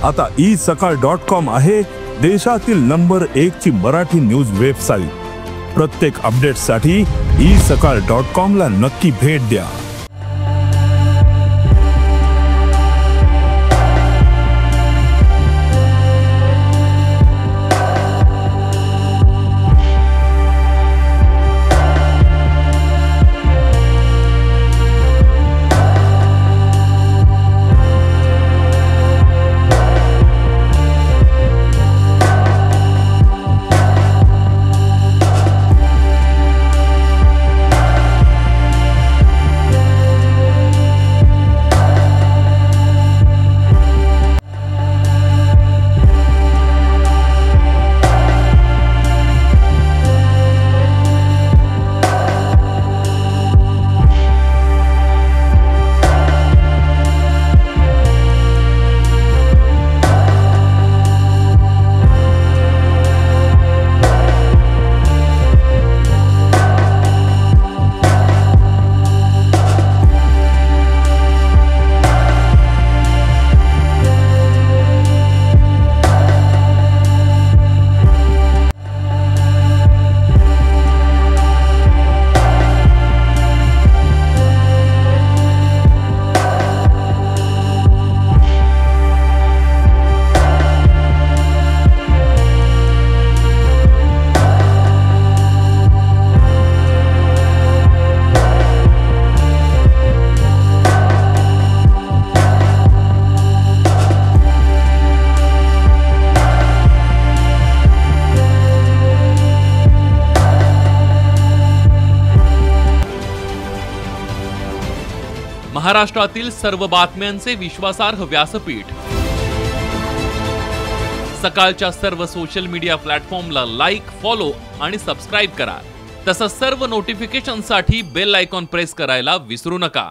आता isakal.com आहे देशातील नंबर 1 ची मराठी न्यूज वेबसाईट। प्रत्येक अपडेटसाठी isakal.com ला नक्की भेट द्या। महाराष्ट्रातील सर्व बातम्यांचे विश्वासार्ह व्यासपीठ सकाळच्या सर्व सोशल मीडिया प्लॅटफॉर्मला लाईक, फॉलो आणि सबस्क्राइब करा। तसंच सर्व नोटिफिकेशनसाठी बेल आयकॉन प्रेस करायला विसरू नका।